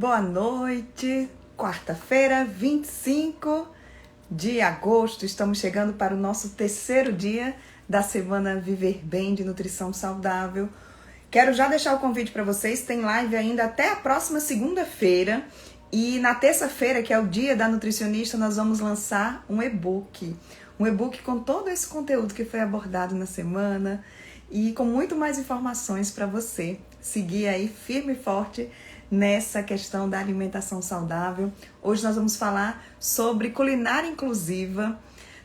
Boa noite, quarta-feira, 25 de agosto. Estamos chegando para o nosso terceiro dia da semana Viver Bem de Nutrição Saudável. Quero já deixar o convite para vocês, tem live ainda até a próxima segunda-feira. E na terça-feira, que é o dia da nutricionista, nós vamos lançar um e-book. Um e-book com todo esse conteúdo que foi abordado na semana e com muito mais informações para você seguir aí firme e forte nessa questão da alimentação saudável. Hoje nós vamos falar sobre culinária inclusiva,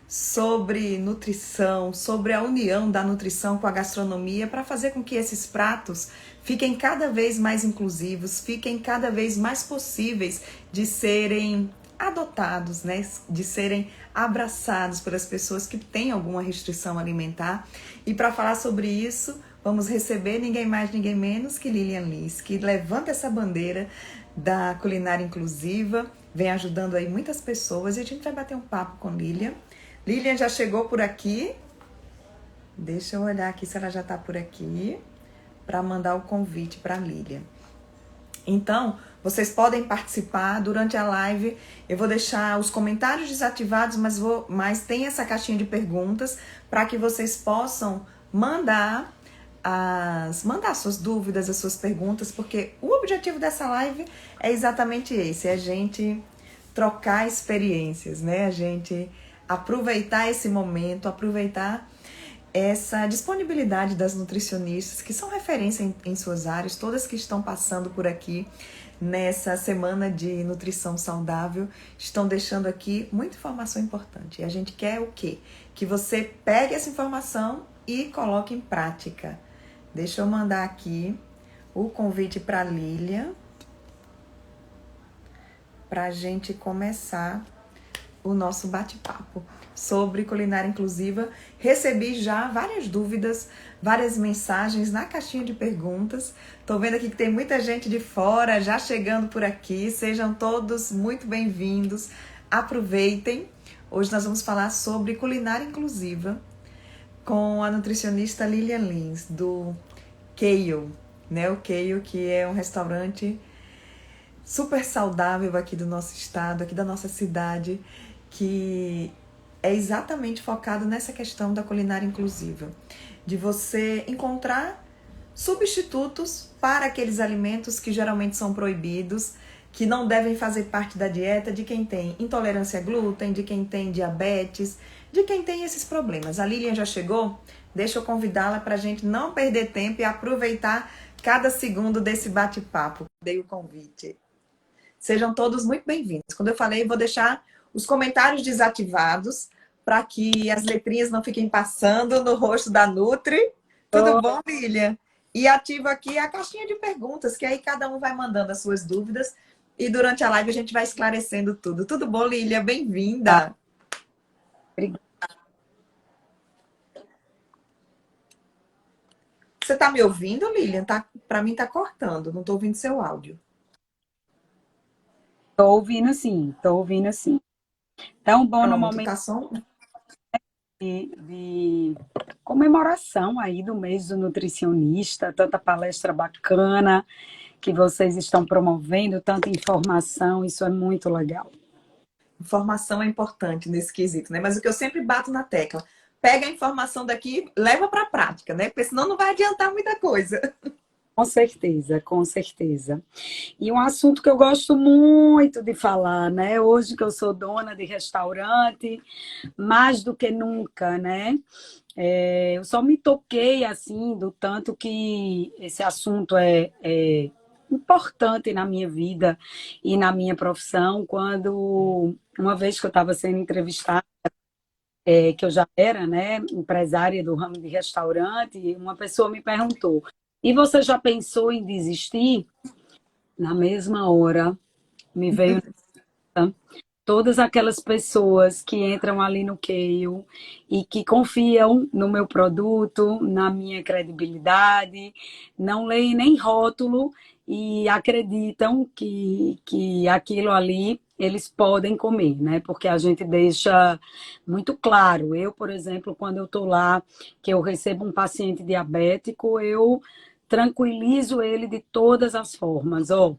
sobre nutrição, sobre a união da nutrição com a gastronomia para fazer com que esses pratos fiquem cada vez mais inclusivos, fiquem cada vez mais possíveis de serem adotados, né? De serem abraçados pelas pessoas que têm alguma restrição alimentar. E para falar sobre isso, vamos receber ninguém mais, ninguém menos que Lilian Lins, que levanta essa bandeira da culinária inclusiva, vem ajudando aí muitas pessoas e a gente vai bater um papo com Lilian. Lilian já chegou por aqui. Deixa eu olhar aqui se ela já está por aqui para mandar o convite para Lilian. Então, vocês podem participar durante a live. Eu vou deixar os comentários desativados, mas tem essa caixinha de perguntas para que vocês possam mandar suas dúvidas, as suas perguntas, porque o objetivo dessa live é exatamente esse, é a gente trocar experiências, né? A gente aproveitar esse momento, aproveitar essa disponibilidade das nutricionistas, que são referência em suas áreas, todas que estão passando por aqui nessa semana de nutrição saudável, estão deixando aqui muita informação importante. E a gente quer o quê? Que você pegue essa informação e coloque em prática. Deixa eu mandar aqui o convite para a Lilian, para a gente começar o nosso bate-papo sobre culinária inclusiva. Recebi já várias dúvidas, várias mensagens na caixinha de perguntas. Tô vendo aqui que tem muita gente de fora já chegando por aqui. Sejam todos muito bem-vindos. Aproveitem. Hoje nós vamos falar sobre culinária inclusiva com a nutricionista Lilian Lins, do Kale, né? O Kale, que é um restaurante super saudável aqui do nosso estado, aqui da nossa cidade, que é exatamente focado nessa questão da culinária inclusiva, de você encontrar substitutos para aqueles alimentos que geralmente são proibidos, que não devem fazer parte da dieta de quem tem intolerância a glúten, de quem tem diabetes, de quem tem esses problemas. A Lilian já chegou? Deixa eu convidá-la para a gente não perder tempo e aproveitar cada segundo desse bate-papo. Dei o convite. Sejam todos muito bem-vindos. Quando eu falei, vou deixar os comentários desativados para que as letrinhas não fiquem passando no rosto da Nutri. Tudo bom, Lilian? E ativo aqui a caixinha de perguntas, que aí cada um vai mandando as suas dúvidas e durante a live a gente vai esclarecendo tudo. Tudo bom, Lilian? Bem-vinda! Obrigada. Você está me ouvindo, Lilian? Para mim está cortando, não estou ouvindo seu áudio. Tô ouvindo sim, tô ouvindo sim. Tão bom no Pronto, momento tá som... de comemoração aí do mês do nutricionista, tanta palestra bacana que vocês estão promovendo, tanta informação, isso é muito legal. Informação é importante nesse quesito, né? Mas o que eu sempre bato na tecla, pega a informação daqui, leva para a prática, né? Porque senão não vai adiantar muita coisa. Com certeza, com certeza. E um assunto que eu gosto muito de falar, né? Hoje que eu sou dona de restaurante, mais do que nunca, né? Eu só me toquei assim do tanto que esse assunto é importante na minha vida e na minha profissão, quando uma vez que eu estava sendo entrevistada, que eu já era, né, empresária do ramo de restaurante, uma pessoa me perguntou: e você já pensou em desistir? Na mesma hora me veio todas aquelas pessoas que entram ali no Kale e que confiam no meu produto, na minha credibilidade, não leem nem rótulo e acreditam que aquilo ali eles podem comer, né? Porque a gente deixa muito claro. Eu, por exemplo, quando eu estou lá, que eu recebo um paciente diabético, eu tranquilizo ele de todas as formas. Ó,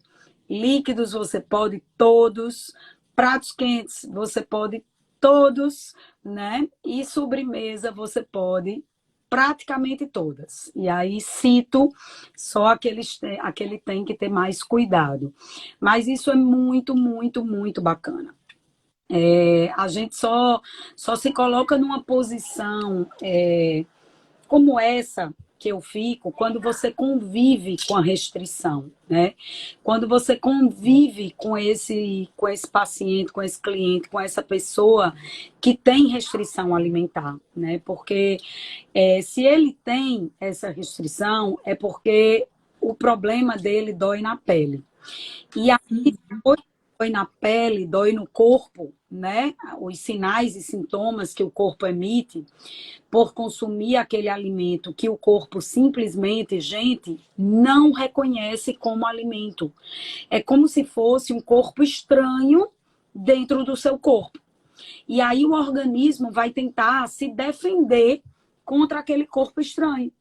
líquidos você pode todos, pratos quentes você pode todos, né? E sobremesa você pode praticamente todas. E aí cito só aquele tem que ter mais cuidado. Mas isso é muito, muito, muito bacana. A gente só se coloca numa posição como essa que eu fico quando você convive com a restrição, né? Quando você convive com esse paciente, com esse cliente, com essa pessoa que tem restrição alimentar, né? Porque se ele tem essa restrição, é porque o problema dele dói na pele. E aí, dói na pele, dói no corpo, né? Os sinais e sintomas que o corpo emite por consumir aquele alimento que o corpo simplesmente, gente, não reconhece como alimento. É como se fosse um corpo estranho dentro do seu corpo. E aí o organismo vai tentar se defender contra aquele corpo estranho.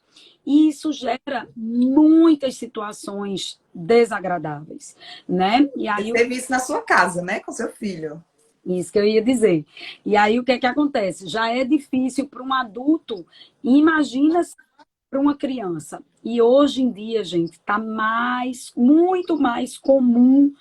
E isso gera muitas situações desagradáveis, né? E Você aí teve isso na sua casa, né? Com seu filho. isso que eu ia dizer. E aí o que é que acontece? Já é difícil para um adulto, imagina para uma criança. E hoje em dia, gente, está muito mais comum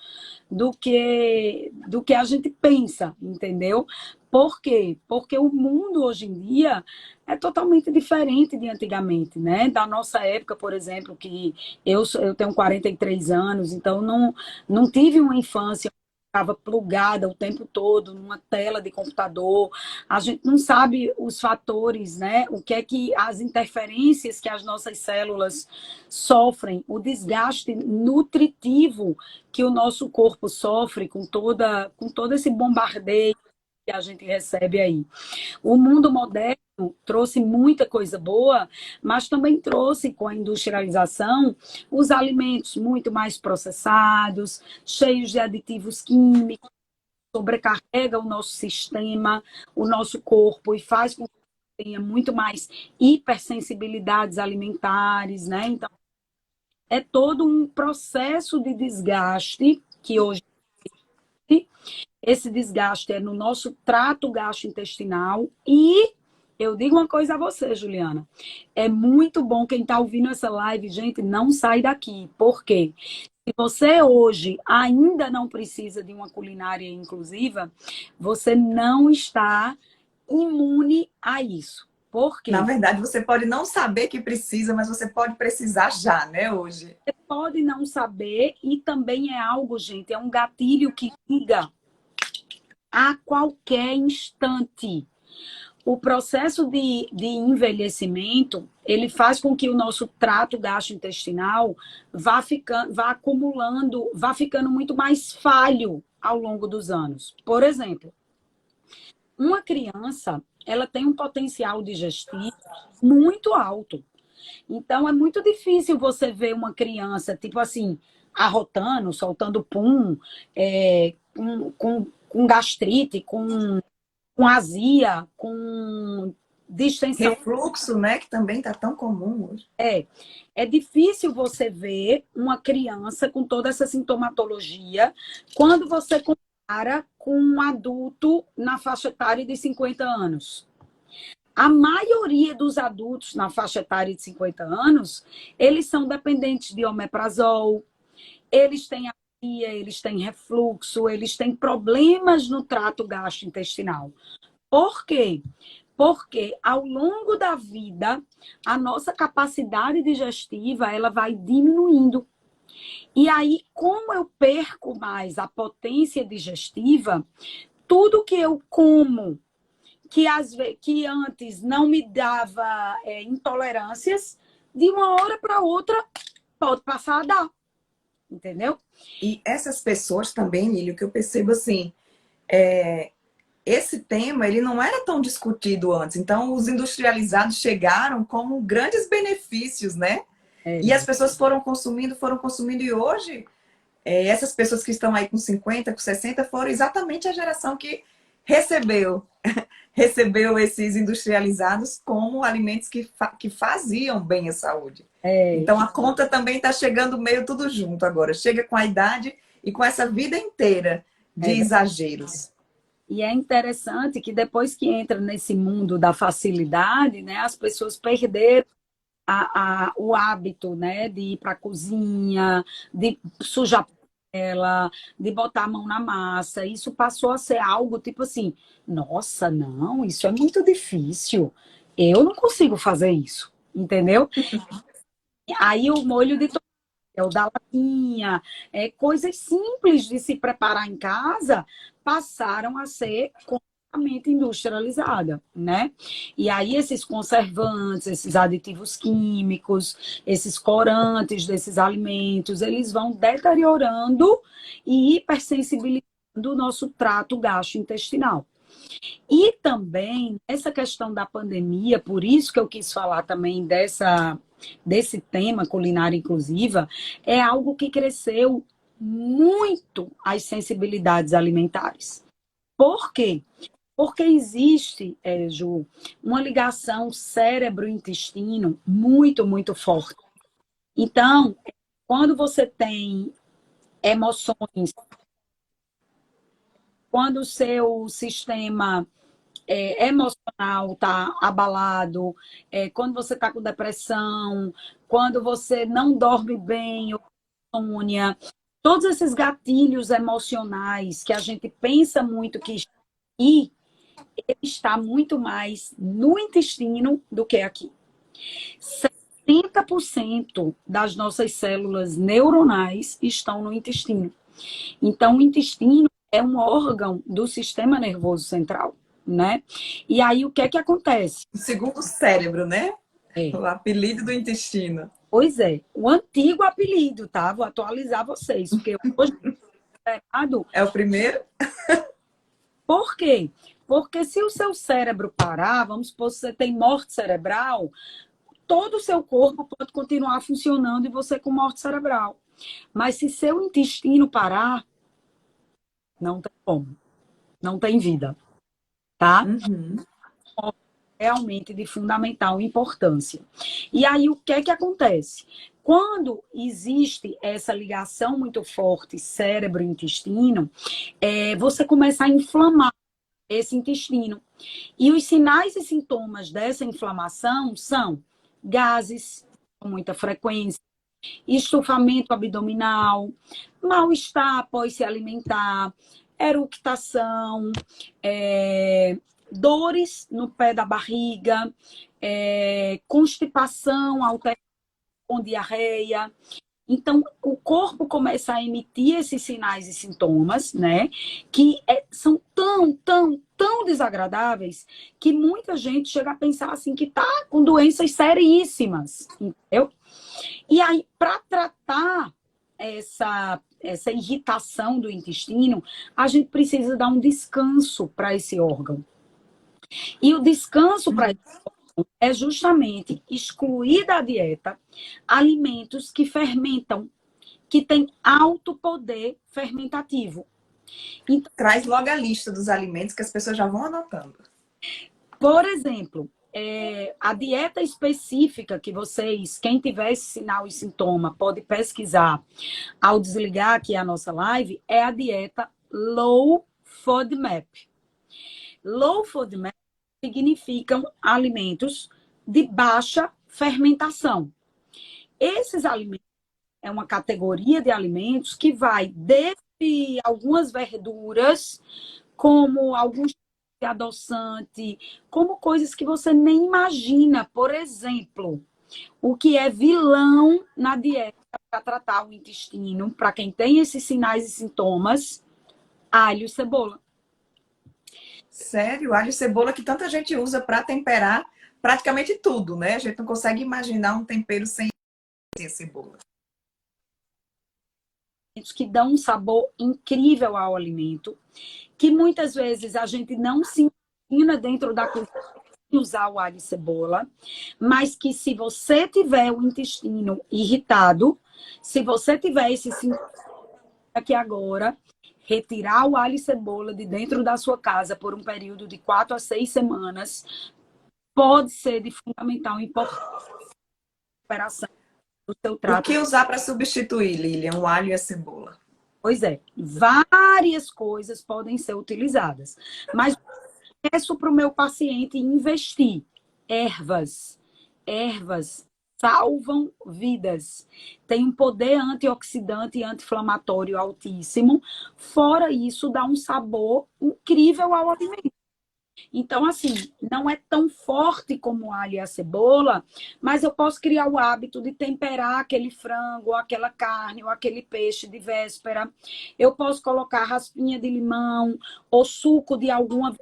do que a gente pensa, entendeu? Por quê? Porque o mundo hoje em dia é totalmente diferente de antigamente, né? Da nossa época, por exemplo, que eu tenho 43 anos, então não tive uma infância estava plugada o tempo todo numa tela de computador. A gente não sabe os fatores, né? O que é que as interferências que as nossas células sofrem, o desgaste nutritivo que o nosso corpo sofre com todo esse bombardeio que a gente recebe aí. O mundo moderno trouxe muita coisa boa, mas também trouxe com a industrialização os alimentos muito mais processados, cheios de aditivos químicos, sobrecarrega o nosso sistema, o nosso corpo e faz com que tenha muito mais hipersensibilidades alimentares, né? Então, é todo um processo de desgaste que hoje esse desgaste é no nosso trato gastrointestinal e eu digo uma coisa a você, Juliana. É muito bom quem está ouvindo essa live, gente, não sai daqui. Por quê? Se você hoje ainda não precisa de uma culinária inclusiva, você não está imune a isso. Por Na quê? verdade, você pode não saber que precisa, mas você pode precisar já, né, hoje. Você pode não saber e também é algo, gente, é um gatilho que liga a qualquer instante. O processo de envelhecimento, ele faz com que o nosso trato gastrointestinal vá acumulando, vá ficando muito mais falho ao longo dos anos. Por exemplo, uma criança, ela tem um potencial digestivo muito alto. Então, é muito difícil você ver uma criança, tipo assim, arrotando, soltando pum, com gastrite, com azia, com distensão. Refluxo, né, que também tá tão comum hoje. É difícil você ver uma criança com toda essa sintomatologia quando você compara com um adulto na faixa etária de 50 anos. A maioria dos adultos na faixa etária de 50 anos, eles são dependentes de omeprazol, eles têm azia, eles têm refluxo, eles têm problemas no trato gastrointestinal. Por quê? Porque ao longo da vida, a nossa capacidade digestiva, ela vai diminuindo. E aí, como eu perco mais a potência digestiva, tudo que eu como, que antes não me dava intolerâncias, de uma hora para outra pode passar a dar. Entendeu? E essas pessoas também, Lílio, que eu percebo assim, esse tema ele não era tão discutido antes. Então, os industrializados chegaram como grandes benefícios, né? E as pessoas foram consumindo, e hoje, essas pessoas que estão aí com 50, com 60, foram exatamente a geração que recebeu, recebeu esses industrializados como alimentos que faziam bem à saúde. Então, a conta também está chegando meio tudo junto agora. Chega com a idade e com essa vida inteira de exageros. E é interessante que depois que entra nesse mundo da facilidade, né, as pessoas perderam o hábito, né, de ir para a cozinha, de sujar ela, de botar a mão na massa. Isso passou a ser algo tipo assim, nossa, não, isso é muito difícil. Eu não consigo fazer isso, entendeu? Aí o molho de tomate, o da latinha, coisas simples de se preparar em casa passaram a ser completamente industrializada, né? E aí esses conservantes, esses aditivos químicos, esses corantes desses alimentos, eles vão deteriorando e hipersensibilizando o nosso trato gastrointestinal. E também, essa questão da pandemia, por isso que eu quis falar também desse tema culinária inclusiva, é algo que cresceu muito as sensibilidades alimentares. Por quê? Porque existe, Ju, uma ligação cérebro-intestino muito, muito forte. Então, quando você tem emoções, quando o seu sistema emocional está abalado, quando você está com depressão, quando você não dorme bem, ou insônia, todos esses gatilhos emocionais que a gente pensa muito que e ele está muito mais no intestino do que aqui. 70% das nossas células neuronais estão no intestino. Então, o intestino é um órgão do sistema nervoso central, né? E aí, o que é que acontece? O segundo cérebro, né? É. O apelido do intestino. Pois é, o antigo apelido, tá? Vou atualizar vocês, porque hoje é errado. É o primeiro? Por quê? Porque se o seu cérebro parar, vamos supor que você tem morte cerebral, todo o seu corpo pode continuar funcionando e você com morte cerebral. Mas se seu intestino parar, não tem como. Não tem vida, tá? Uhum. Realmente de fundamental importância. E aí, o que é que acontece? Quando existe essa ligação muito forte cérebro-intestino, você começa a inflamar esse intestino. E os sinais e sintomas dessa inflamação são gases com muita frequência, estufamento abdominal, mal-estar após se alimentar, eructação, dores no pé da barriga, constipação alterada com diarreia. Então, o corpo começa a emitir esses sinais e sintomas, né? Que são tão desagradáveis que muita gente chega a pensar assim que tá com doenças seríssimas, entendeu? E aí, para tratar essa irritação do intestino, a gente precisa dar um descanso para esse órgão. E o descanso para esse órgão é justamente excluir da dieta alimentos que fermentam, que têm alto poder fermentativo. Então, traz logo a lista dos alimentos que as pessoas já vão anotando. Por exemplo, a dieta específica que vocês, quem tiver esse sinal e sintoma, pode pesquisar ao desligar aqui a nossa live, é a dieta Low FODMAP. Low FODMAP significam alimentos de baixa fermentação. Esses alimentos é uma categoria de alimentos que vai desde algumas verduras, como alguns de adoçante, como coisas que você nem imagina. Por exemplo, o que é vilão na dieta para tratar o intestino, para quem tem esses sinais e sintomas, alho e cebola. Sério? Alho e cebola que tanta gente usa para temperar praticamente tudo, né? A gente não consegue imaginar um tempero sem cebola. Que dão um sabor incrível ao alimento, que muitas vezes a gente não se imagina dentro da cozinha usar o alho e cebola, mas que se você tiver o intestino irritado, se você tiver esse sintoma aqui agora, retirar o alho e cebola de dentro da sua casa por um período de 4 a 6 semanas pode ser de fundamental importância para a recuperação do seu trato. O que usar para substituir, Lilian, o alho e a cebola? Pois é, várias coisas podem ser utilizadas. Mas eu peço para o meu paciente investir. Ervas. Ervas salvam vidas. Tem um poder antioxidante e anti-inflamatório altíssimo. Fora isso, dá um sabor incrível ao alimento. Então, assim, não é tão forte como o alho e a cebola, mas eu posso criar o hábito de temperar aquele frango, ou aquela carne, ou aquele peixe de véspera. Eu posso colocar raspinha de limão, ou suco de alguma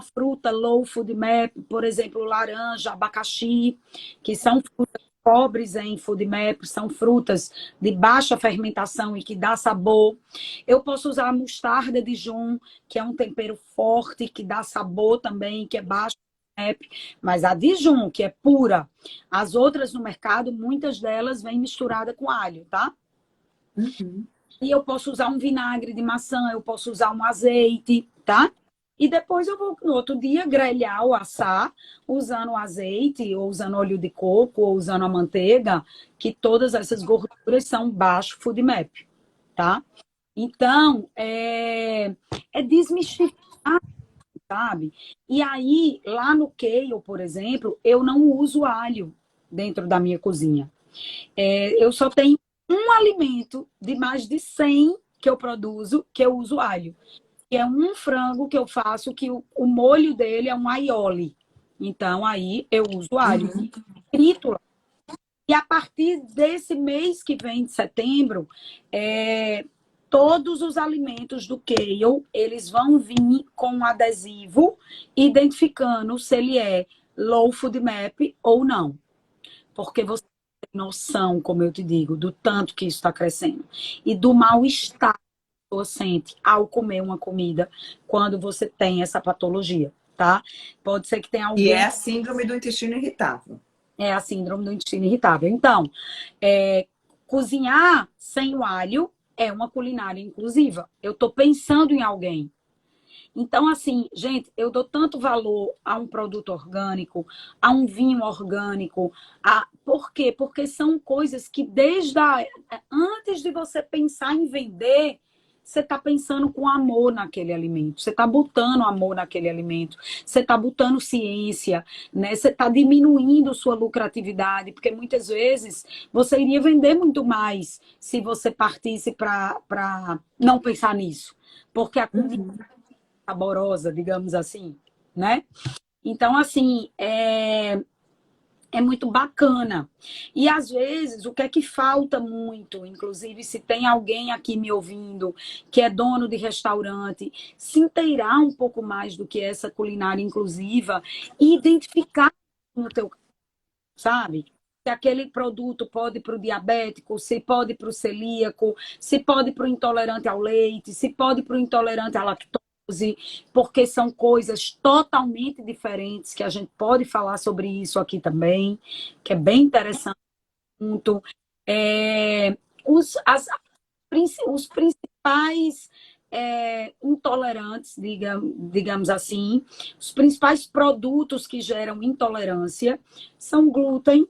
fruta low FODMAP, por exemplo, laranja, abacaxi, que são frutas pobres em FODMAP, são frutas de baixa fermentação e que dá sabor. Eu posso usar a mostarda de Dijon, que é um tempero forte, que dá sabor também, que é baixo em FODMAP, mas a Dijon, que é pura. As outras no mercado, muitas delas vêm misturada com alho, tá? Uhum. E eu posso usar um vinagre de maçã, eu posso usar um azeite, tá? E depois eu vou, no outro dia, grelhar ou assar, usando azeite, ou usando óleo de coco, ou usando a manteiga, que todas essas gorduras são baixo FODMAP, tá? Então, é desmistificar, sabe? E aí, lá no Kale, por exemplo, eu não uso alho dentro da minha cozinha. Eu só tenho um alimento de mais de 100 que eu produzo, que eu uso alho. Que é um frango que eu faço, que o molho dele é um aioli. Então, aí eu uso alho. Uhum. Frito. E a partir desse mês que vem, de setembro, todos os alimentos do Kale, eles vão vir com um adesivo identificando se ele é low FODMAP ou não. Porque você tem noção, como eu te digo, do tanto que isso está crescendo. E do mal-estar que você sente ao comer uma comida quando você tem essa patologia, tá? Pode ser que tenha E é alguém... a síndrome do intestino irritável. É a síndrome do intestino irritável. Então, cozinhar sem o alho é uma culinária inclusiva. Eu estou pensando em alguém. Então, assim, gente, eu dou tanto valor a um produto orgânico, a um vinho orgânico. Por quê? Porque são coisas que antes de você pensar em vender, você está pensando com amor naquele alimento, você está botando amor naquele alimento, você está botando ciência, né? Você está diminuindo sua lucratividade, porque muitas vezes você iria vender muito mais se você partisse para não pensar nisso. Porque a comida saborosa, digamos assim, né? Então, assim, é muito bacana. E, às vezes, o que é que falta muito, inclusive, se tem alguém aqui me ouvindo que é dono de restaurante, se inteirar um pouco mais do que essa culinária inclusiva e identificar no teu, sabe? Se aquele produto pode para o diabético, se pode para o celíaco, se pode para o intolerante ao leite, se pode para o intolerante à lactose, porque são coisas totalmente diferentes, que a gente pode falar sobre isso aqui também, que é bem interessante. Muito. É, os principais intolerantes, digamos assim, os principais produtos que geram intolerância são glúten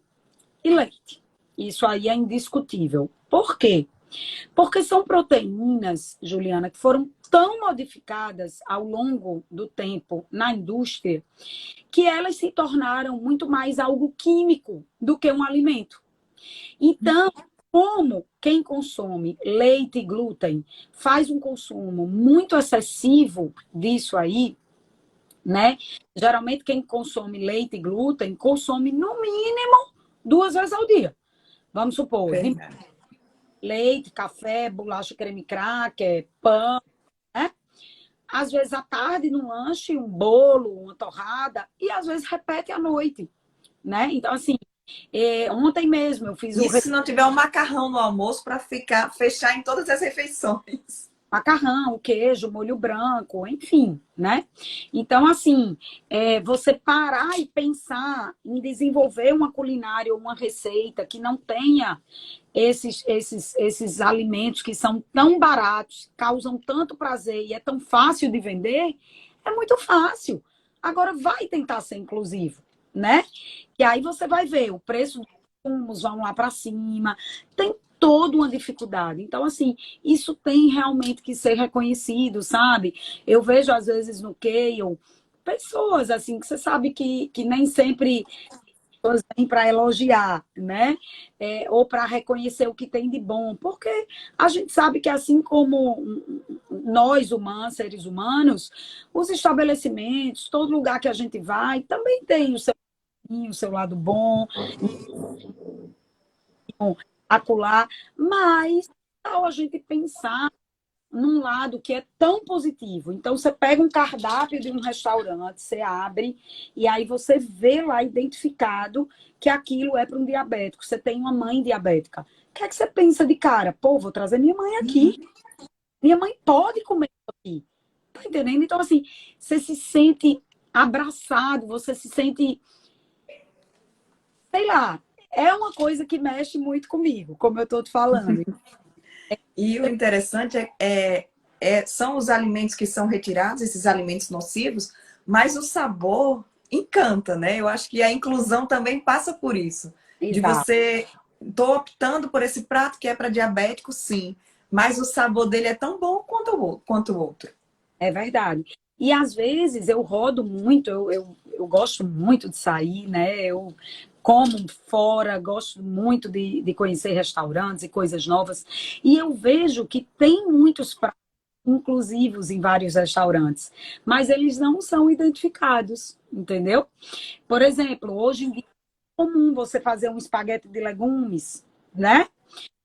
e leite. Isso aí é indiscutível. Por quê? Porque são proteínas, Juliana, que foram tão modificadas ao longo do tempo na indústria que elas se tornaram muito mais algo químico do que um alimento. Então, como quem consome leite e glúten faz um consumo muito excessivo disso aí, né? Geralmente quem consome leite e glúten consome no mínimo 2 vezes ao dia. Vamos supor, de leite, café, bolacha, creme cracker, pão, né? Às vezes à tarde no lanche, um bolo, uma torrada, e às vezes repete à noite, né? Então, assim, ontem mesmo eu fiz E se não tiver um macarrão no almoço para fechar em todas as refeições? macarrão, queijo, molho branco, enfim, né? Então, assim, você parar e pensar em desenvolver uma culinária ou uma receita que não tenha esses alimentos que são tão baratos, causam tanto prazer e é tão fácil de vender, é muito fácil. Agora, vai tentar ser inclusivo, né? E aí você vai ver o preço dos insumos vão lá para cima. Tem toda uma dificuldade. Então, assim, isso tem realmente que ser reconhecido, sabe? Eu vejo, às vezes, no Kale, pessoas, assim, que você sabe que nem sempre pessoas vêm para elogiar, né? Ou para reconhecer o que tem de bom. Porque a gente sabe que, assim como nós, humanos, seres humanos, os estabelecimentos, todo lugar que a gente vai, também tem o seu lado bom, acolá, mas tal a gente pensar num lado que é tão positivo. Então, você pega um cardápio de um restaurante, você abre, e aí você vê lá identificado que aquilo é para um diabético. Você tem uma mãe diabética. O que é que você pensa de cara? Pô, vou trazer minha mãe aqui. Minha mãe pode comer isso aqui. Tá entendendo? Então, assim, você se sente abraçado, você se sente, sei lá, é uma coisa que mexe muito comigo, como eu estou te falando. E o interessante são os alimentos que são retirados, esses alimentos nocivos, mas o sabor encanta, né? Eu acho que a inclusão também passa por isso. De Exato. você, estou optando por esse prato que é para diabético, sim, mas o sabor dele é tão bom quanto o outro. É verdade. E às vezes eu rodo muito, eu gosto muito de sair, né? Eu como fora, gosto muito de conhecer restaurantes e coisas novas. E eu vejo que tem muitos pratos inclusivos em vários restaurantes, mas eles não são identificados, entendeu? Por exemplo, hoje em dia é comum você fazer um espaguete de legumes, né?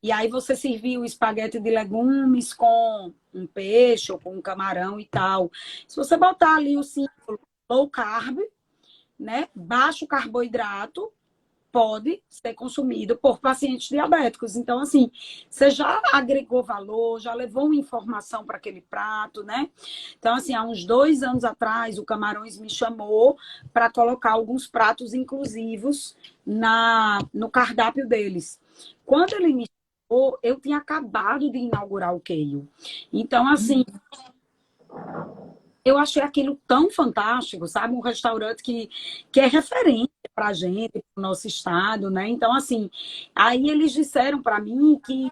E aí você serviu o espaguete de legumes com um peixe ou com um camarão e tal. Se você botar ali o símbolo low carb, né, baixo carboidrato, pode ser consumido por pacientes diabéticos. Então, assim, você já agregou valor, já levou uma informação para aquele prato, né? Então, assim, há uns 2 anos atrás, o Camarões me chamou para colocar alguns pratos inclusivos no cardápio deles. Quando ele me chamou, eu tinha acabado de inaugurar o Keio. Então, assim, eu achei aquilo tão fantástico, sabe? Um restaurante que é referência para a gente, para o nosso estado, né? Então, assim, aí eles disseram para mim que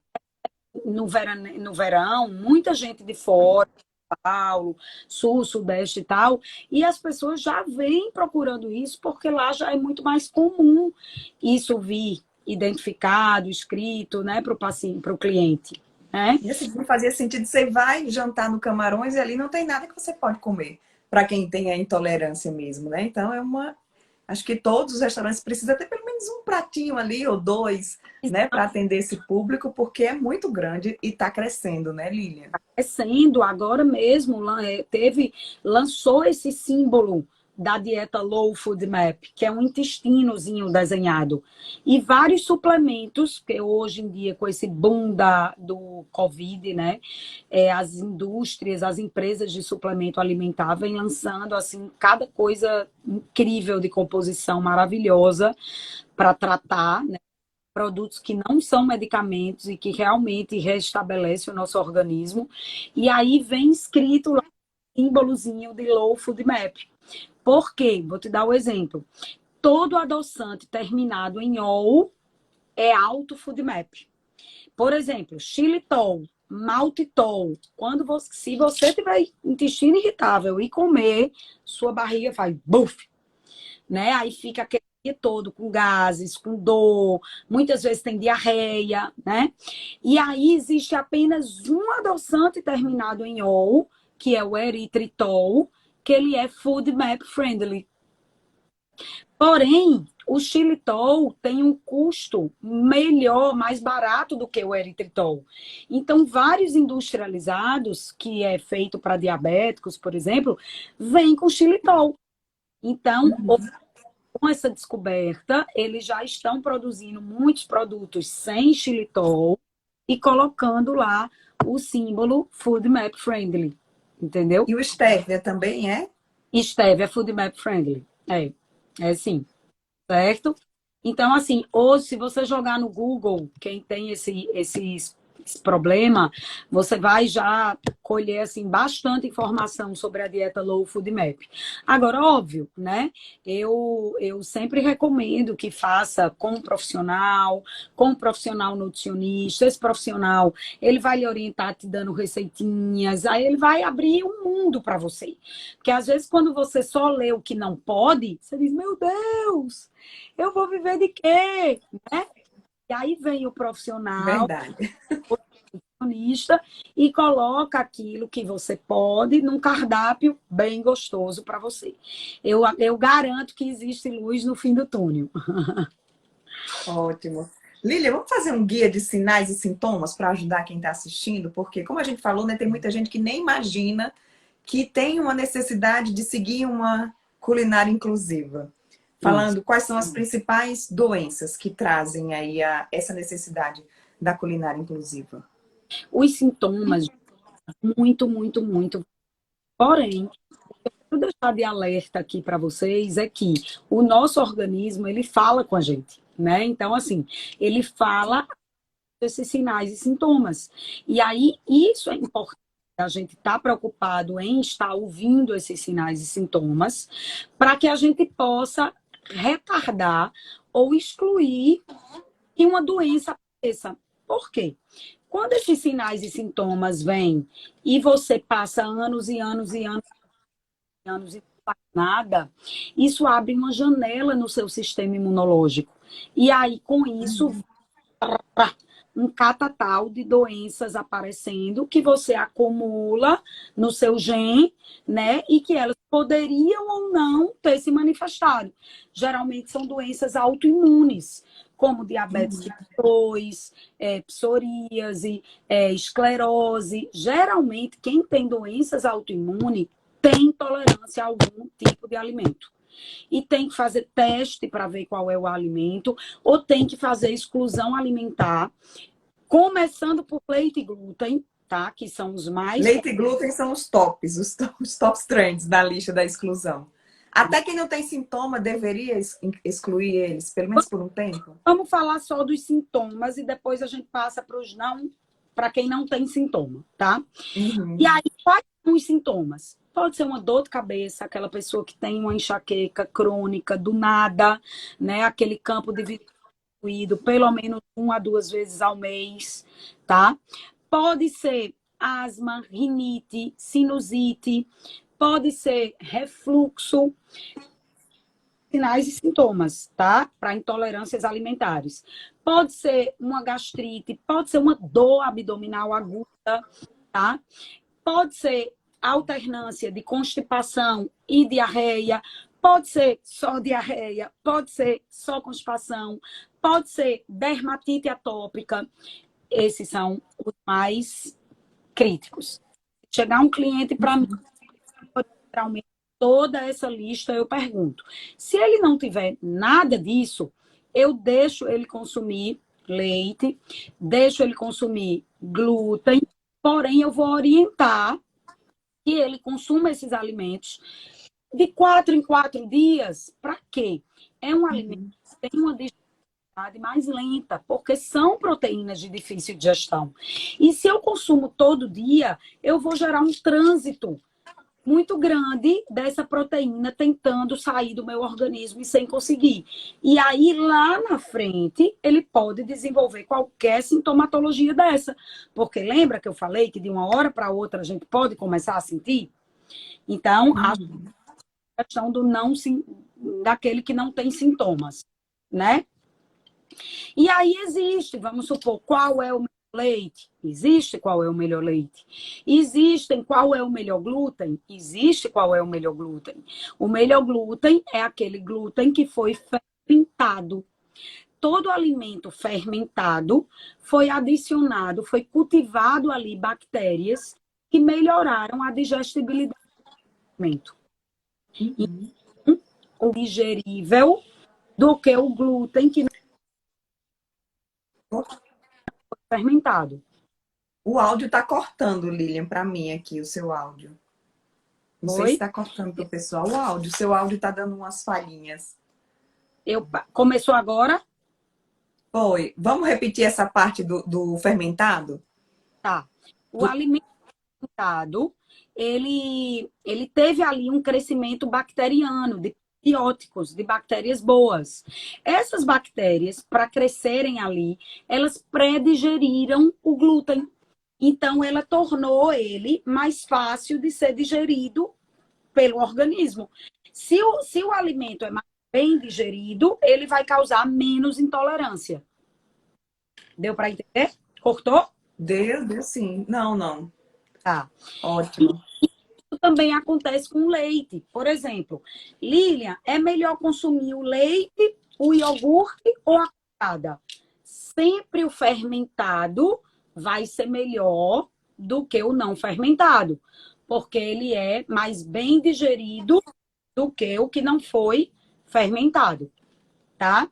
no verão, muita gente de fora, São Paulo, Sul, Sudeste e tal, e as pessoas já vêm procurando isso, porque lá já é muito mais comum isso vir identificado, escrito, né, para o paciente, para o cliente, né? E assim, não fazia sentido, você vai jantar no Camarões e ali não tem nada que você pode comer, para quem tem a intolerância mesmo, né? Então acho que todos os restaurantes precisam ter pelo menos um pratinho ali ou dois, né, para atender esse público, porque é muito grande e está crescendo, né, Lilian? Crescendo, agora mesmo lançou esse símbolo da dieta Low Food Map, que é um intestinozinho desenhado. E vários suplementos, que hoje em dia, com esse boom do Covid, né? As indústrias, as empresas de suplemento alimentar vêm lançando assim, cada coisa incrível de composição maravilhosa para tratar, né? Produtos que não são medicamentos e que realmente restabelecem o nosso organismo. E aí vem escrito lá um símbolozinho de Low Food Map. Por quê? Vou te dar o exemplo. Todo adoçante terminado em OL é alto Food Map. Por exemplo, xilitol, maltitol. Se você tiver intestino irritável e comer, sua barriga faz buf, né? Aí fica aquele dia todo com gases, com dor, muitas vezes tem diarreia, né? E aí existe apenas um adoçante terminado em ol, que é o eritritol, que ele é food map friendly. Porém, o xilitol tem um custo melhor, mais barato do que o eritritol. Então, vários industrializados, que é feito para diabéticos, por exemplo, vêm com xilitol. Então, com essa descoberta, eles já estão produzindo muitos produtos sem xilitol e colocando lá o símbolo Food Map Friendly, entendeu? E o stevia também é? Stevia Food Map Friendly. É sim, certo? Então, assim, hoje, se você jogar no Google, quem tem esse problema, você vai já colher assim, bastante informação sobre a dieta Low Food Map. Agora, óbvio, né? Eu sempre recomendo que faça com um profissional nutricionista. Esse profissional, ele vai lhe orientar te dando receitinhas, aí ele vai abrir um mundo para você. Porque às vezes, quando você só lê o que não pode, você diz, meu Deus, eu vou viver de quê? Né? E aí vem o profissional Verdade. nutricionista e coloca aquilo que você pode num cardápio bem gostoso para você. Eu garanto que existe luz no fim do túnel. Ótimo. Lília, vamos fazer um guia de sinais e sintomas para ajudar quem está assistindo? Porque, como a gente falou, né, tem muita gente que nem imagina que tem uma necessidade de seguir uma culinária inclusiva. Isso. Falando quais são as principais doenças que trazem aí essa necessidade da culinária inclusiva. Os sintomas, muito, muito, muito. Porém, vou deixar de alerta aqui para vocês é que o nosso organismo, ele fala com a gente, né? Então, assim, ele fala esses sinais e sintomas. E aí, isso é importante. A gente está preocupado em estar ouvindo esses sinais e sintomas para que a gente possa retardar ou excluir que uma doença aconteça. Por quê? Quando esses sinais e sintomas vêm e você passa anos e anos e anos e anos e não faz nada, isso abre uma janela no seu sistema imunológico. E aí, com isso, um catatal de doenças aparecendo que você acumula no seu gen, né? E que elas poderiam ou não ter se manifestado. Geralmente são doenças autoimunes, como diabetes tipo 2, psoríase, esclerose. Geralmente, quem tem doenças autoimunes tem intolerância a algum tipo de alimento. E tem que fazer teste para ver qual é o alimento, ou tem que fazer exclusão alimentar, começando por leite e glúten, tá? Que são os mais... Leite e glúten são os tops trends da lista da exclusão. Até quem não tem sintoma deveria excluir eles, pelo menos por um tempo. Vamos falar só dos sintomas e depois a gente passa para os não, para quem não tem sintoma, tá? Uhum. E aí, quais são os sintomas? Pode ser uma dor de cabeça, aquela pessoa que tem uma enxaqueca crônica do nada, né? Aquele campo de vidro pelo menos 1 a 2 vezes ao mês, tá? Pode ser asma, rinite, sinusite, pode ser refluxo, sinais e sintomas, tá? Para intolerâncias alimentares. Pode ser uma gastrite, pode ser uma dor abdominal aguda, tá? Pode ser alternância de constipação e diarreia, pode ser só diarreia, pode ser só constipação, pode ser dermatite atópica. Esses são os mais críticos. Chegar um cliente para mim, literalmente toda essa lista, eu pergunto. Se ele não tiver nada disso, eu deixo ele consumir leite, deixo ele consumir glúten, porém eu vou orientar que ele consuma esses alimentos de 4 em 4 dias. Para quê? É um alimento que tem uma digestibilidade mais lenta, porque são proteínas de difícil digestão. E se eu consumo todo dia, eu vou gerar um trânsito muito grande dessa proteína tentando sair do meu organismo e sem conseguir. E aí, lá na frente, ele pode desenvolver qualquer sintomatologia dessa. Porque lembra que eu falei que de uma hora para outra a gente pode começar a sentir? Então, a questão do não daquele que não tem sintomas, né? E aí existe, vamos supor, qual é o leite? Existe qual é o melhor leite. Existem qual é o melhor glúten? Existe qual é o melhor glúten. O melhor glúten é aquele glúten que foi fermentado. Todo alimento fermentado foi adicionado, foi cultivado ali bactérias que melhoraram a digestibilidade do alimento. O digerível do que o glúten que não foi fermentado. O áudio está cortando, Lilian, para mim aqui, o seu áudio. Não sei se está cortando para o pessoal o áudio. O seu áudio está dando umas falhinhas. Começou agora? Foi. Vamos repetir essa parte do fermentado? Tá. O alimento fermentado, ele teve ali um crescimento bacteriano, de probióticos, de bactérias boas. Essas bactérias, para crescerem ali, elas pré-digeriram o glúten. Então, ela tornou ele mais fácil de ser digerido pelo organismo. Se o alimento é mais bem digerido, ele vai causar menos intolerância. Deu para entender? Cortou? Deu sim. Não, não. Tá. Ótimo. Isso também acontece com o leite. Por exemplo, Lilian, é melhor consumir o leite, o iogurte ou a cocada? Sempre o fermentado vai ser melhor do que o não fermentado, porque ele é mais bem digerido do que o que não foi fermentado, tá?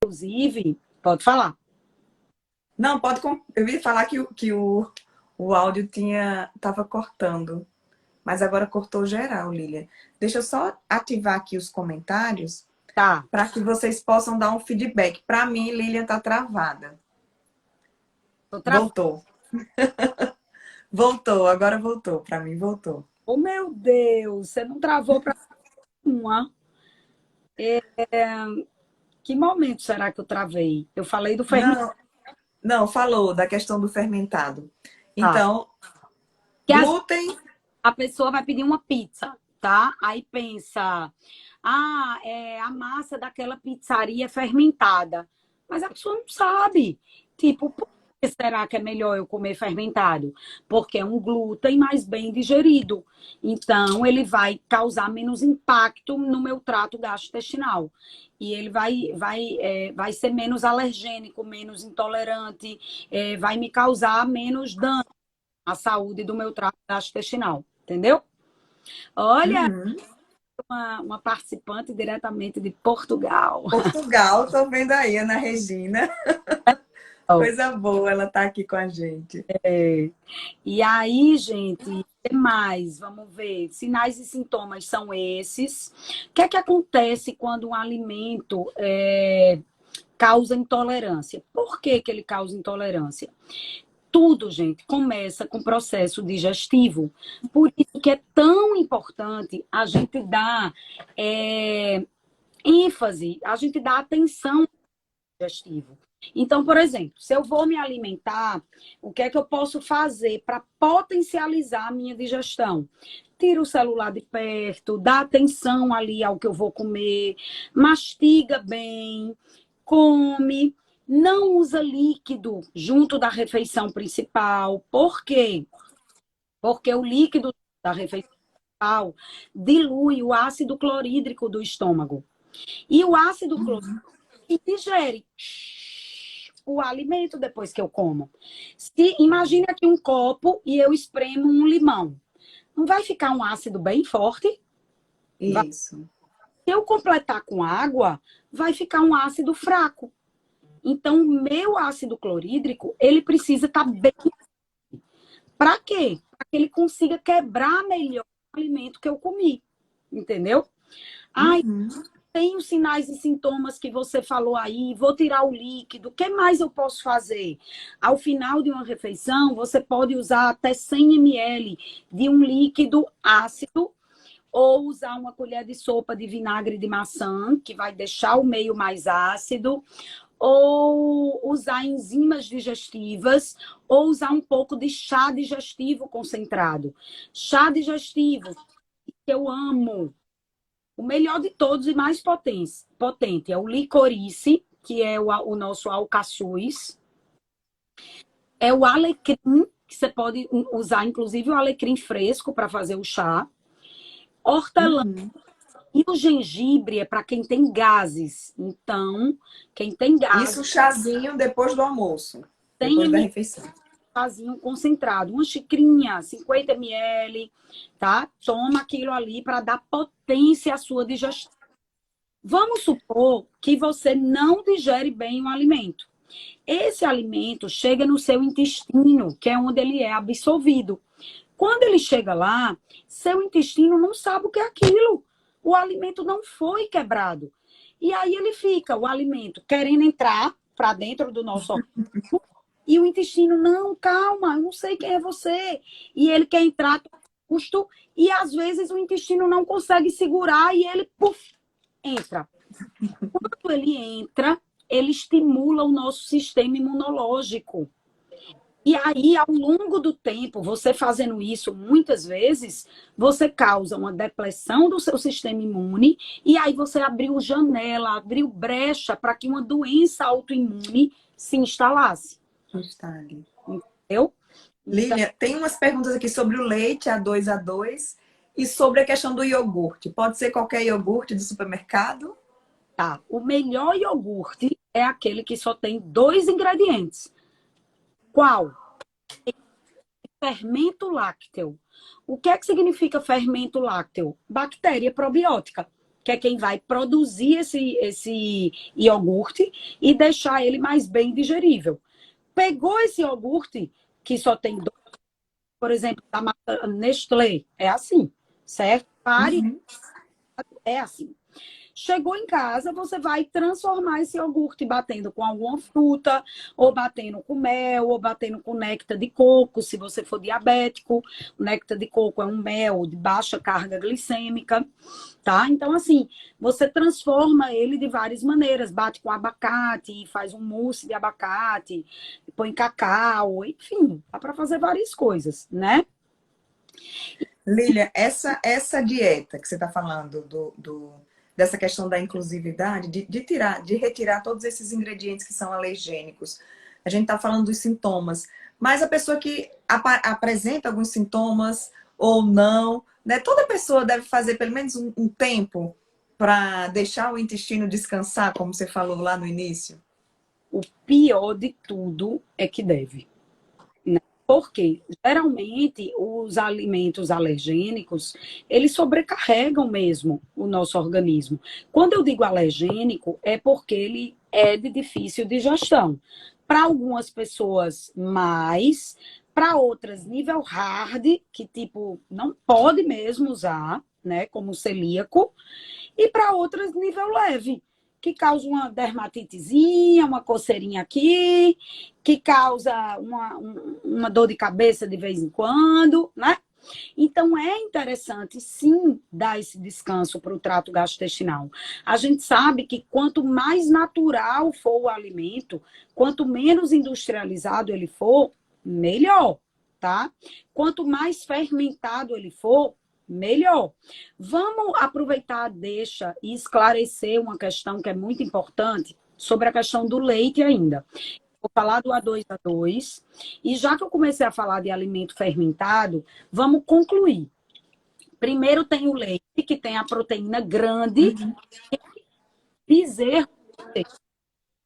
Inclusive, pode falar. Não, pode. Eu ia falar que o áudio tava cortando, mas agora cortou geral, Lilia. Deixa eu só ativar aqui os comentários Tá. para que vocês possam dar um feedback. Para mim, Lilian tá travada. Voltou. Voltou, agora voltou. Para mim, voltou. Oh, meu Deus, você não travou para uma. Que momento será que eu travei? Eu falei do fermentado. Não, não, falou da questão do fermentado. Tá. Então, Que glúten. a pessoa vai pedir uma pizza, tá? Aí pensa, a massa daquela pizzaria é fermentada. Mas a pessoa não sabe. Tipo, por que será que é melhor eu comer fermentado? Porque é um glúten mais bem digerido. Então, ele vai causar menos impacto no meu trato gastrointestinal. E ele vai ser menos alergênico, menos intolerante, vai me causar menos dano à saúde do meu trato gastrointestinal. Entendeu? Olha, Uhum. uma participante diretamente de Portugal. Portugal, tô vendo aí, Ana Regina. Coisa boa, ela tá aqui com a gente. E aí, gente, o que mais? Vamos ver. Sinais e sintomas são esses. O que é que acontece quando um alimento causa intolerância? Por que que ele causa intolerância? Tudo, gente, começa com o processo digestivo. Por isso que é tão importante a gente dar ênfase, a gente dar atenção ao digestivo. Então, por exemplo, se eu vou me alimentar, o que é que eu posso fazer para potencializar a minha digestão? Tira o celular de perto, dá atenção ali ao que eu vou comer, mastiga bem, come, não usa líquido junto da refeição principal. Por quê? Porque o líquido da refeição principal dilui o ácido clorídrico do estômago. E o ácido clorídrico digere o alimento depois que eu como. Imagine aqui um copo e eu espremo um limão. Não vai ficar um ácido bem forte? Isso. Se eu completar com água, vai ficar um ácido fraco. Então, o meu ácido clorídrico, ele precisa estar bem. Para quê? Para que ele consiga quebrar melhor o alimento que eu comi. Entendeu? Tem os sinais e sintomas que você falou aí, vou tirar o líquido, o que mais eu posso fazer? Ao final de uma refeição, você pode usar até 100 ml de um líquido ácido ou usar uma colher de sopa de vinagre de maçã, que vai deixar o meio mais ácido, ou usar enzimas digestivas, ou usar um pouco de chá digestivo concentrado. Chá digestivo, que eu amo. O melhor de todos e mais potente é o licorice, que é o nosso alcaçuz. É o alecrim, que você pode usar, inclusive, o alecrim fresco para fazer o chá. Hortelã. E o gengibre é para quem tem gases. Então, quem tem gases... Isso, chazinho depois do almoço. Depois da refeição. Chazinho concentrado, uma xicrinha, 50 ml, tá? Toma aquilo ali para dar potência à sua digestão. Vamos supor que você não digere bem o alimento. Esse alimento chega no seu intestino, que é onde ele é absorvido. Quando ele chega lá, seu intestino não sabe o que é aquilo. O alimento não foi quebrado. E aí ele fica, o alimento, querendo entrar para dentro do nosso organismo, E o intestino, não, calma, eu não sei quem é você. E ele quer entrar a custo, e às vezes o intestino não consegue segurar e ele, puf, entra. Quando ele entra, ele estimula o nosso sistema imunológico. E aí, ao longo do tempo, você fazendo isso muitas vezes, você causa uma depressão do seu sistema imune, e aí você abriu janela, abriu brecha para que uma doença autoimune se instalasse. Está ali. Entendeu? Então, Lilian, tem umas perguntas aqui sobre o leite A2A2 e sobre a questão do iogurte. Pode ser qualquer iogurte do supermercado? tá. O melhor iogurte é aquele que só tem 2 ingredientes. Qual? Fermento lácteo. O que é que significa fermento lácteo? Bactéria probiótica, que é quem vai produzir esse iogurte e deixar ele mais bem digerível. Pegou esse iogurte, que só tem 2, por exemplo, da marca Nestlé, é assim, certo? Pare, Uhum. é assim. Chegou em casa, você vai transformar esse iogurte batendo com alguma fruta, ou batendo com mel, ou batendo com néctar de coco, se você for diabético. O néctar de coco é um mel de baixa carga glicêmica, tá? Então, assim, você transforma ele de várias maneiras. Bate com abacate, faz um mousse de abacate, põe cacau, enfim, dá para fazer várias coisas, né? Lilian, essa dieta que você está falando dessa questão da inclusividade, de retirar todos esses ingredientes que são alergênicos, a gente está falando dos sintomas, mas a pessoa que apresenta alguns sintomas ou não, né? Toda pessoa deve fazer pelo menos um tempo para deixar o intestino descansar, como você falou lá no início. O pior de tudo é que deve. Porque geralmente os alimentos alergênicos, eles sobrecarregam mesmo o nosso organismo. Quando eu digo alergênico, é porque ele é de difícil digestão. Para algumas pessoas mais, para outras nível hard, que tipo não pode mesmo usar, né, como celíaco, e para outras nível leve, que causa uma dermatitezinha, uma coceirinha aqui, que causa uma dor de cabeça de vez em quando, né? Então, é interessante, sim, dar esse descanso para o trato gastrointestinal. A gente sabe que quanto mais natural for o alimento, quanto menos industrializado ele for, melhor, tá? Quanto mais fermentado ele for, melhor. Vamos aproveitar a deixa e esclarecer uma questão que é muito importante sobre a questão do leite ainda. Vou falar do A2A2. E já que eu comecei a falar de alimento fermentado, vamos concluir. Primeiro tem o leite, que tem a proteína grande, Uhum. bezerro.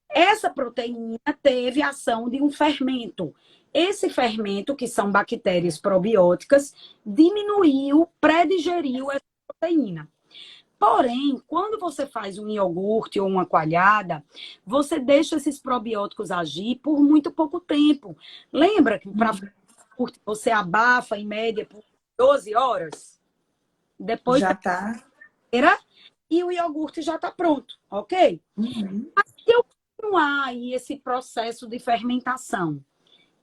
Essa proteína teve a ação de um fermento. Esse fermento, que são bactérias probióticas, diminuiu, predigeriu essa proteína. Porém, quando você faz um iogurte ou uma coalhada, você deixa esses probióticos agir por muito pouco tempo. Lembra que para iogurte você abafa em média por 12 horas? Depois Já tá. e o iogurte já está pronto, ok? Uhum. Se eu continuar aí esse processo de fermentação,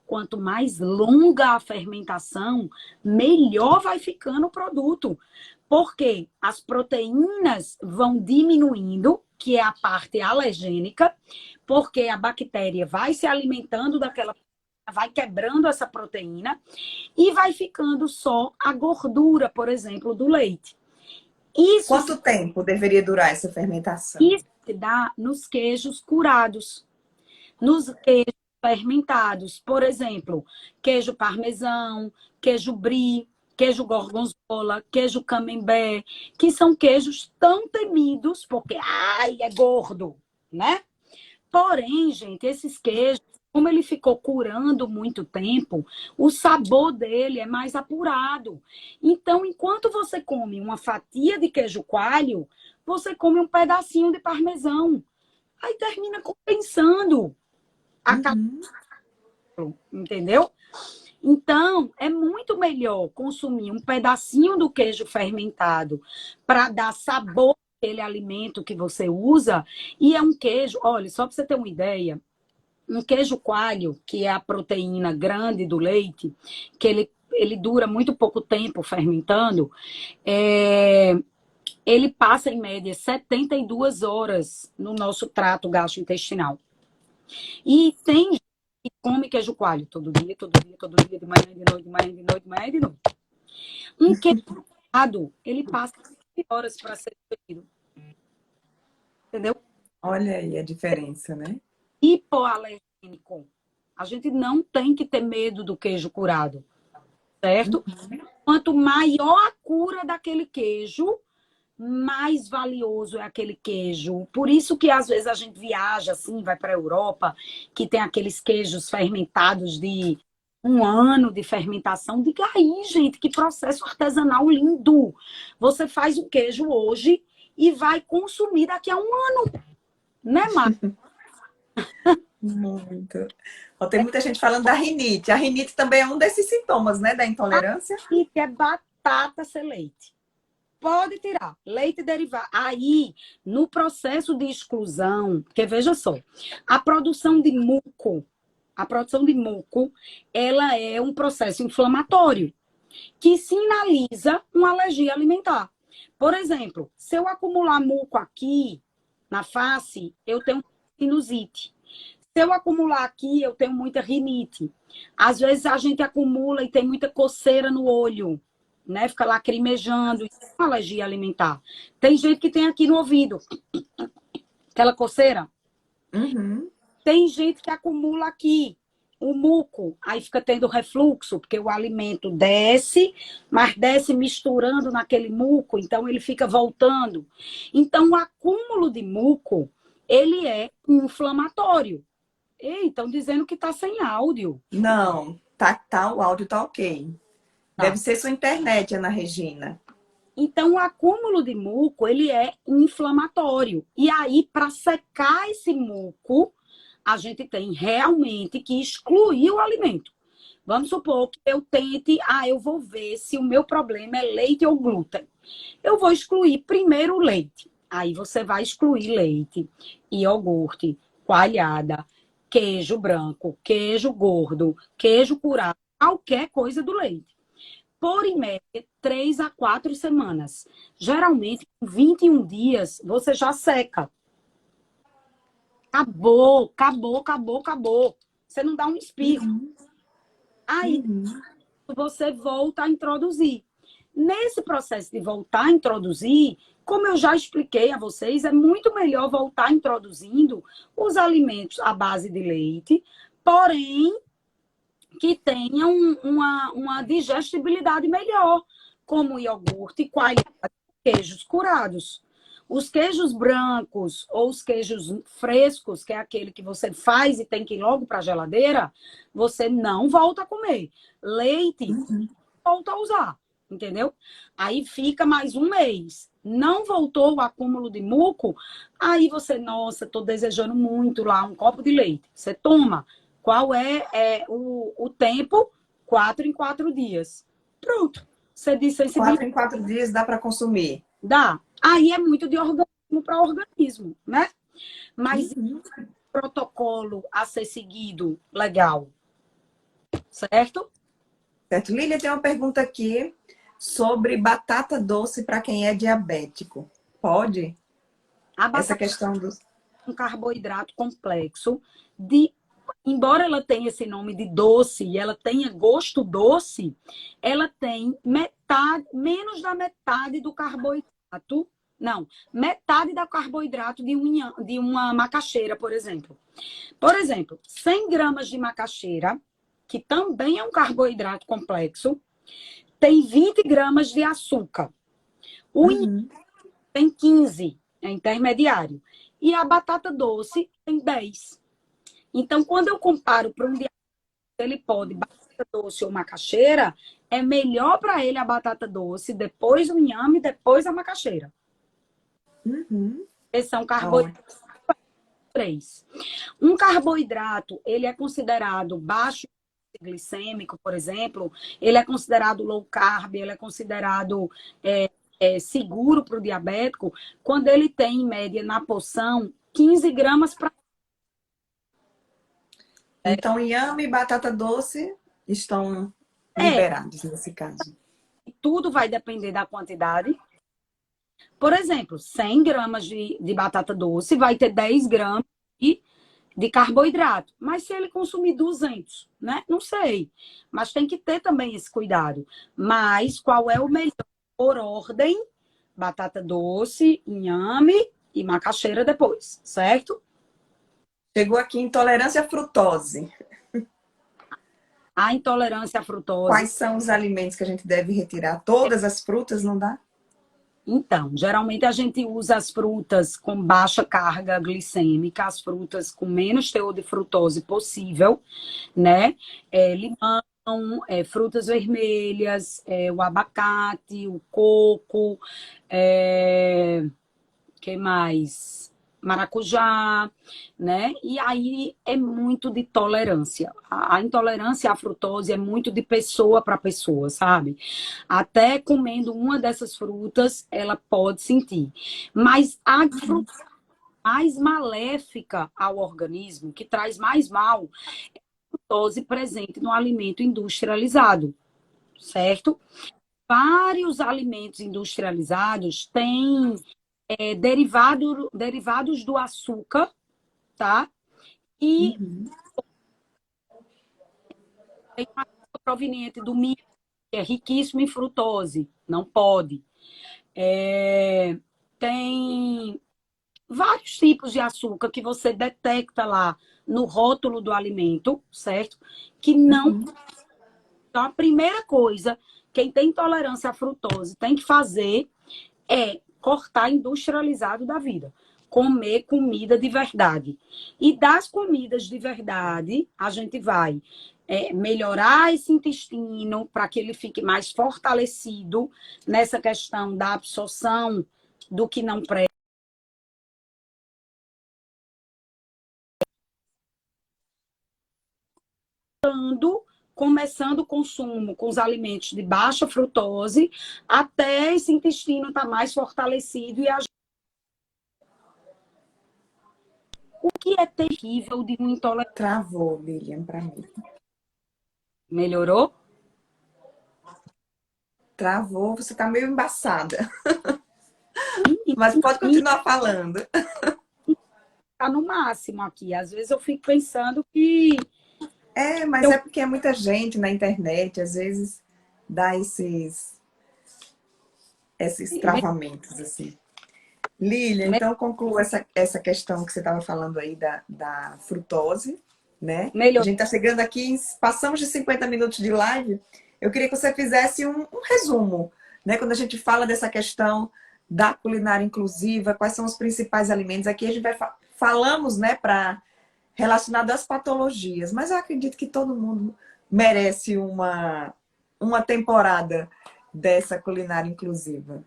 quanto mais longa a fermentação, melhor vai ficando o produto. Porque as proteínas vão diminuindo, que é a parte alergênica, porque a bactéria vai se alimentando daquela, vai quebrando essa proteína e vai ficando só a gordura, por exemplo, do leite. Quanto tempo deveria durar essa fermentação? Isso se dá nos queijos curados, nos queijos fermentados, por exemplo, queijo parmesão, queijo brie, queijo gorgonzola, queijo camembert, que são queijos tão temidos porque, ai, é gordo, né? Porém, gente, esses queijos, como ele ficou curando muito tempo, o sabor dele é mais apurado. Então, enquanto você come uma fatia de queijo coalho, você come um pedacinho de parmesão. Aí termina compensando a Uhum. entendeu? Então, é muito melhor consumir um pedacinho do queijo fermentado para dar sabor àquele alimento que você usa. E é um queijo, olha, só para você ter uma ideia, Um queijo coalho, que é a proteína grande do leite, que ele dura muito pouco tempo fermentando, ele passa, em média, 72 horas no nosso trato gastrointestinal. E tem gente que come queijo coalho todo dia, todo dia, todo dia, de manhã, de noite, de manhã, de noite, de manhã e de noite. Um queijo coalho, ele passa 20 horas para ser feito. Entendeu? Olha aí a diferença, né? Hipoalergênico. A gente não tem que ter medo do queijo curado, certo? Quanto maior a cura daquele queijo, mais valioso é aquele queijo. Por isso que às vezes a gente viaja assim, vai para a Europa, que tem aqueles queijos fermentados de 1 ano de fermentação. Diga aí, gente, que processo artesanal lindo. Você faz o queijo hoje e vai consumir daqui a 1 ano, né, Márcia? Muito. Ó, tem muita gente falando da rinite. A rinite também é um desses sintomas, né, da intolerância. E que é batata sem leite. Pode tirar leite derivado. Aí, no processo de exclusão, porque veja só, a produção de muco, ela é um processo inflamatório que sinaliza uma alergia alimentar. Por exemplo, se eu acumular muco aqui na face, eu tenho sinusite. Se eu acumular aqui, eu tenho muita rinite. Às vezes a gente acumula e tem muita coceira no olho, né? Fica lacrimejando, isso é uma alergia alimentar. Tem gente que tem aqui no ouvido, aquela coceira. Uhum. Tem gente que acumula aqui o muco, aí fica tendo refluxo, porque o alimento desce, mas desce misturando naquele muco, então ele fica voltando. Então, o acúmulo de muco, ele é inflamatório. Ei, estão dizendo que está sem áudio. Não, tá, o áudio tá ok. Tá. Deve ser sua internet, Ana Regina. Então, o acúmulo de muco, ele é inflamatório. E aí, para secar esse muco, a gente tem realmente que excluir o alimento. Vamos supor que eu tente, eu vou ver se o meu problema é leite ou glúten. Eu vou excluir primeiro o leite. Aí você vai excluir leite, iogurte, coalhada, queijo branco, queijo gordo, queijo curado, qualquer coisa do leite. Por em média, 3 a 4 semanas. Geralmente, em 21 dias, você já seca. Acabou, acabou, acabou, acabou. Você não dá um espirro. Aí você volta a introduzir. Nesse processo de voltar a introduzir, como eu já expliquei a vocês, é muito melhor voltar introduzindo os alimentos à base de leite, porém que tenham uma digestibilidade melhor, como iogurte, coalhada, queijos curados. Os queijos brancos ou os queijos frescos, que é aquele que você faz e tem que ir logo para a geladeira, você não volta a comer. Leite, volta a usar, entendeu? Aí fica mais 1 mês. Não voltou o acúmulo de muco, aí você, nossa, estou desejando muito lá um copo de leite. Você toma. Qual é o tempo? 4 em 4 dias. Pronto. Você diz sensibilidade. 4 em 4 dias dá para consumir. Dá. Aí é muito de organismo para organismo, né? Mas protocolo a ser seguido, legal. Certo? Certo. Lília, tem uma pergunta aqui sobre batata doce para quem é diabético. Pode? A Essa batata questão do... é um carboidrato complexo embora ela tenha esse nome de doce e ela tenha gosto doce, ela tem menos da metade do carboidrato. Não, metade do carboidrato de uma macaxeira, por exemplo. Por exemplo, 100 gramas de macaxeira, que também é um carboidrato complexo, tem 20 gramas de açúcar. O inhame tem 15, é intermediário. E a batata doce tem 10. Então, quando eu comparo para um diabético, ele pode batata doce ou macaxeira, é melhor para ele a batata doce, depois o inhame, depois a macaxeira. Esses são carboidratos. 3. Um carboidrato, ele é considerado baixo glicêmico, por exemplo, ele é considerado low carb, ele é considerado seguro para o diabético, quando ele tem, em média, na porção, 15 gramas para Então, inhame e batata doce estão É, liberados nesse caso. tudo vai depender da quantidade. Por exemplo, 100 gramas de batata doce vai ter 10 gramas de carboidrato. Mas se ele consumir 200, né? Não sei. Mas tem que ter também esse cuidado. Mas qual é o melhor? Por ordem, batata doce, inhame e macaxeira depois, certo? Chegou aqui intolerância à frutose. A intolerância à frutose. Quais são os alimentos que a gente deve retirar? Todas as frutas não dá? Então, geralmente a gente usa as frutas com baixa carga glicêmica, as frutas com menos teor de frutose possível, né? Limão, frutas vermelhas, o abacate, o coco, que mais? Maracujá, né? E aí é muito de tolerância. A intolerância à frutose é muito de pessoa para pessoa, sabe? Até comendo uma dessas frutas, ela pode sentir. Mas a fruta mais maléfica ao organismo, que traz mais mal, é a frutose presente no alimento industrializado, certo? Vários alimentos industrializados têm derivados do açúcar, tá? E Uhum. tem uma proveniente do milho, que é riquíssimo em frutose, não pode. Tem vários tipos de açúcar que você detecta lá no rótulo do alimento, certo? Que não. Uhum. Então, a primeira coisa, quem tem intolerância à frutose tem que fazer é cortar industrializado da vida. Comer comida de verdade. E das comidas de verdade, a gente vai melhorar esse intestino para que ele fique mais fortalecido nessa questão da absorção do que não presta. Começando o consumo com os alimentos de baixa frutose, até esse intestino estar mais fortalecido e o que é terrível de um intolerante. Travou, Lilian, para mim. Melhorou? Travou, você está meio embaçada. Mas pode continuar falando. Está no máximo aqui. Às vezes eu fico pensando que Mas é porque é muita gente na internet, às vezes dá esses travamentos, assim. Lília, então conclua essa questão que você estava falando aí da frutose, né? A melhorou. gente está chegando aqui, passamos de 50 minutos de live. Eu queria que você fizesse um resumo, né? Quando a gente fala dessa questão da culinária inclusiva, quais são os principais alimentos? Aqui a gente falamos, né, relacionado às patologias, mas eu acredito que todo mundo merece uma temporada dessa culinária inclusiva.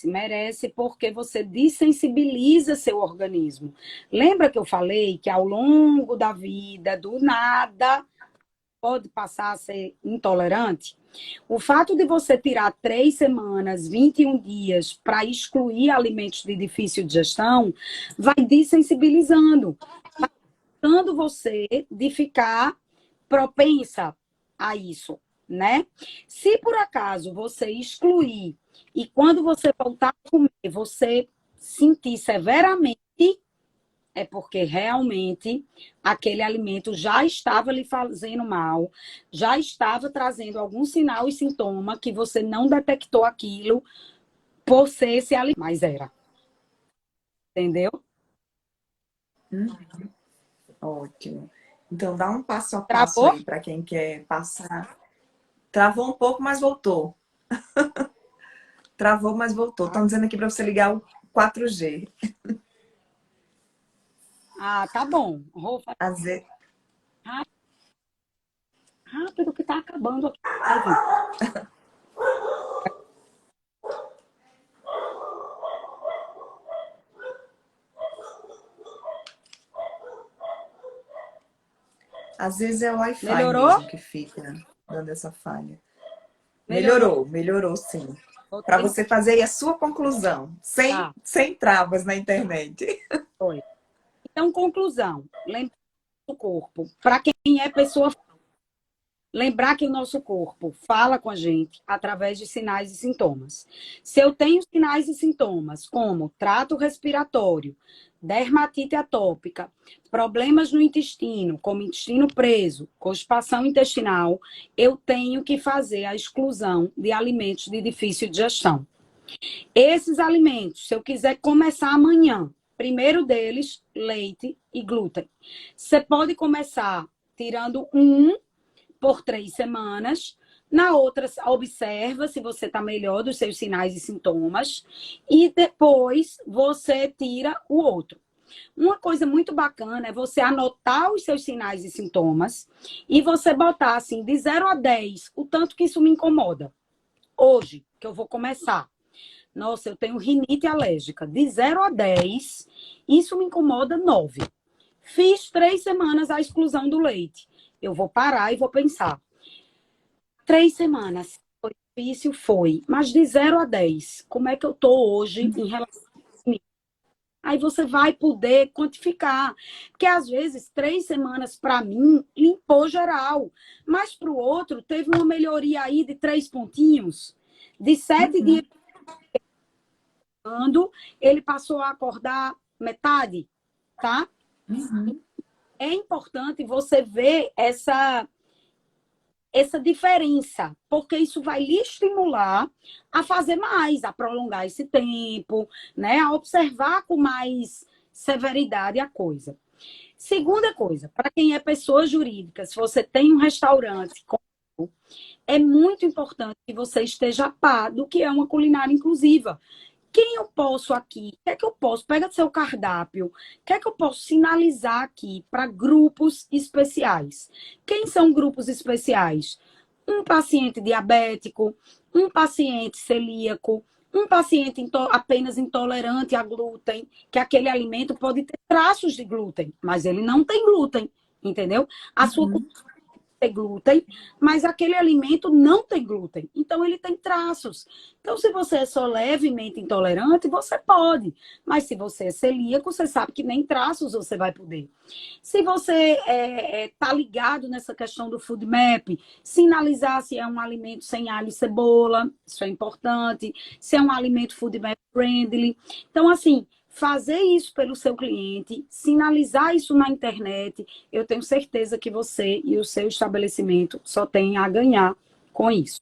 Merece porque você desensibiliza seu organismo. Lembra que eu falei que ao longo da vida, do nada, pode passar a ser intolerante? O fato de você tirar 3 semanas, 21 dias para excluir alimentos de difícil digestão, vai desensibilizando, vai dando você de ficar propensa a isso, né? Se por acaso você excluir e quando você voltar a comer, você sentir severamente, é porque realmente aquele alimento já estava lhe fazendo mal, já estava trazendo algum sinal e sintoma que você não detectou aquilo por ser esse alimento, mas era. Entendeu? Ótimo. Então, dá um passo a passo Travou? aí para quem quer passar. Travou um pouco, mas voltou. Travou, mas voltou. Estão dizendo aqui para você ligar o 4G. Ah, tá bom. Vou Às vezes, rápido que tá acabando aqui. às vezes é o Wi-Fi Melhorou? mesmo que fica dando essa falha. Melhorou. Melhorou sim. Para Voltei. você fazer aí a sua conclusão, Tá, sem travas na internet. foi. Então, conclusão. Lembra nosso corpo, para quem é pessoa, lembrar que o nosso corpo fala com a gente através de sinais e sintomas. Se eu tenho sinais e sintomas como trato respiratório, dermatite atópica, problemas no intestino, como intestino preso, constipação intestinal, eu tenho que fazer a exclusão de alimentos de difícil digestão. Esses alimentos, se eu quiser começar amanhã, primeiro deles, leite e glúten. Você pode começar tirando por 3 semanas. Na outra, observa se você está melhor dos seus sinais e sintomas. E depois você tira o outro. Uma coisa muito bacana é você anotar os seus sinais e sintomas e você botar assim, de 0 a 10, o tanto que isso me incomoda. Hoje, que eu vou começar. Nossa, eu tenho rinite alérgica. De 0 a 10, isso me incomoda 9. Fiz 3 semanas a exclusão do leite. Eu vou parar e vou pensar. 3 semanas. Foi difícil? Foi. Mas de 0 a 10, como é que eu estou hoje em relação a mim? Aí você vai poder quantificar. Porque às vezes 3 semanas para mim limpou geral. Mas para o outro teve uma melhoria aí de 3 pontinhos. De 7 dias, ele passou a acordar metade, tá? É importante você ver essa diferença, porque isso vai lhe estimular a fazer mais, a prolongar esse tempo, né? A observar com mais severidade a coisa. Segunda coisa, para quem é pessoa jurídica, se você tem um restaurante, é muito importante que você esteja a par do que é uma culinária inclusiva. Quem eu posso aqui? O que é que eu posso? Pega seu cardápio. O que é que eu posso sinalizar aqui para grupos especiais? Quem são grupos especiais? Um paciente diabético, um paciente celíaco, um paciente apenas intolerante a glúten, que aquele alimento pode ter traços de glúten, mas ele não tem glúten, entendeu? A sua tem glúten, mas aquele alimento não tem glúten. Então, ele tem traços. Então, se você é só levemente intolerante, você pode. Mas se você é celíaco, você sabe que nem traços você vai poder. Se você está ligado nessa questão do food map, sinalizar se é um alimento sem alho e cebola, isso é importante. Se é um alimento food map friendly. Então, assim, fazer isso pelo seu cliente, sinalizar isso na internet, eu tenho certeza que você e o seu estabelecimento só tem a ganhar com isso.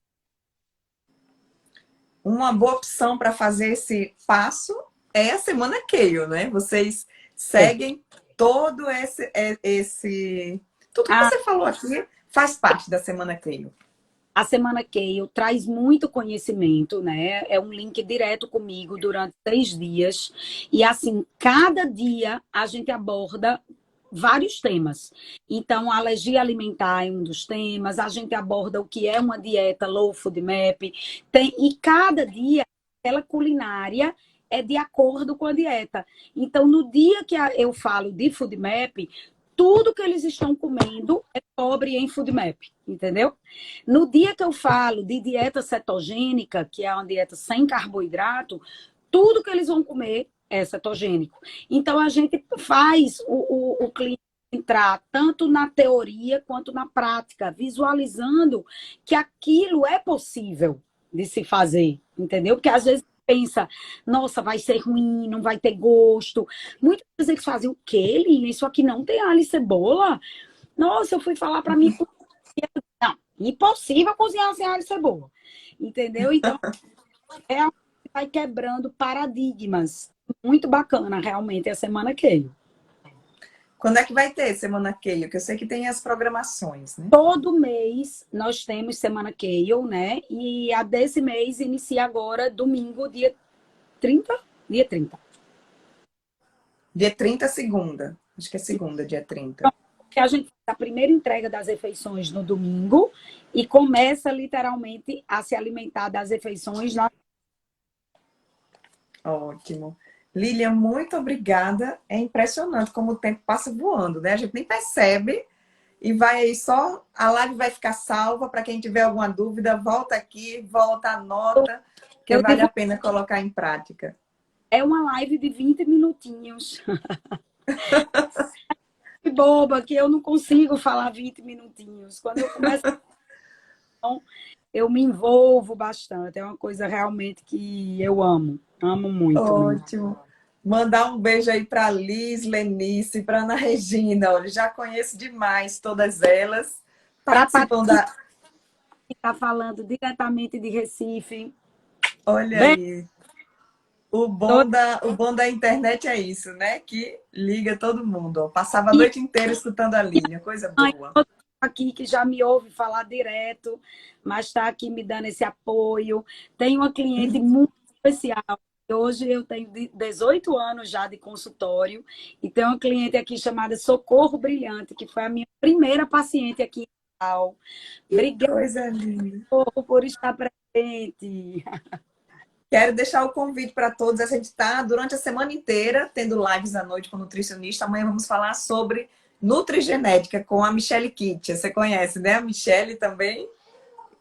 Uma boa opção para fazer esse passo é a Semana Keio, né? Vocês seguem todo esse... Tudo que você falou aqui faz parte da Semana Keio. A Semana Keio traz muito conhecimento, né? É um link direto comigo durante 3 dias. E, assim, cada dia a gente aborda vários temas. Então, a alergia alimentar é um dos temas. A gente aborda o que é uma dieta low food map. E cada dia, aquela culinária é de acordo com a dieta. Então, no dia que eu falo de food map, tudo que eles estão comendo é pobre em food map, entendeu? No dia que eu falo de dieta cetogênica, que é uma dieta sem carboidrato, tudo que eles vão comer é cetogênico. Então, a gente faz o cliente entrar tanto na teoria quanto na prática, visualizando que aquilo é possível de se fazer, entendeu? Porque às vezes pensa, nossa, vai ser ruim, não vai ter gosto. Muitas vezes eles fazem o quê, Lili? Isso aqui não tem alho e cebola? Nossa, eu fui falar para mim, não, impossível cozinhar sem alho e cebola. Entendeu? Então, vai quebrando paradigmas. Muito bacana, realmente, a Semana Keio. Quando é que vai ter Semana Keio? Que eu sei que tem as programações, né? Todo mês nós temos Semana Keio, né? E a desse mês inicia agora, domingo, dia 30? Dia 30. Dia 30, segunda. Acho que é segunda, dia 30. Que a gente faz a primeira entrega das refeições no domingo e começa literalmente a se alimentar das refeições na... Ótimo. Lilian, muito obrigada. É impressionante como o tempo passa voando, né? A gente nem percebe e vai aí só... A live vai ficar salva. Para quem tiver alguma dúvida, volta aqui, volta, anota, que vale a pena colocar em prática. É uma live de 20 minutinhos. boba que eu não consigo falar 20 minutinhos. Quando eu começo, eu me envolvo bastante. É uma coisa realmente que eu amo. Amo muito, muito. Ótimo. Mandar um beijo aí para Liz, Lenice, para Ana Regina. Olha, já conheço demais todas elas. Para a Participam Patrícia, da. que está falando diretamente de Recife. Olha Bem, aí. O bom da internet é isso, né? Que liga todo mundo. Ó. Passava a noite inteira escutando a Lília. Coisa mãe boa. aqui que já me ouve falar direto, mas está aqui me dando esse apoio. Tem uma cliente muito especial. Hoje eu tenho 18 anos já de consultório e tem uma cliente aqui chamada Socorro Brilhante, que foi a minha primeira paciente aqui em Natal. Obrigada, Coisa linda. Socorro, por estar presente. Quero deixar o convite para todos. A gente está durante a semana inteira tendo lives à noite com nutricionista. Amanhã vamos falar sobre nutrigenética com a Michelle Kittia. Você conhece, né? A Michelle também.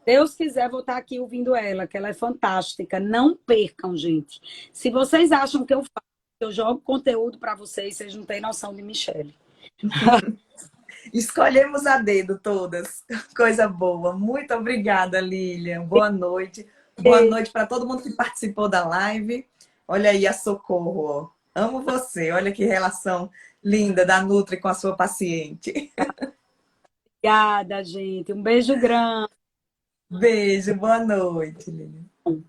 Deus quiser, vou estar aqui ouvindo ela, que ela é fantástica. Não percam, gente. Se vocês acham que eu faço, eu jogo conteúdo para vocês, vocês não têm noção de Michelle. Escolhemos a dedo todas. Coisa boa. Muito obrigada, Lilian. Boa noite. Boa noite para todo mundo que participou da live. Olha aí a Socorro. Ó. Amo você. Olha que relação linda da Nutri com a sua paciente. Obrigada, gente. Um beijo grande. Beijo. Boa noite, Lilian.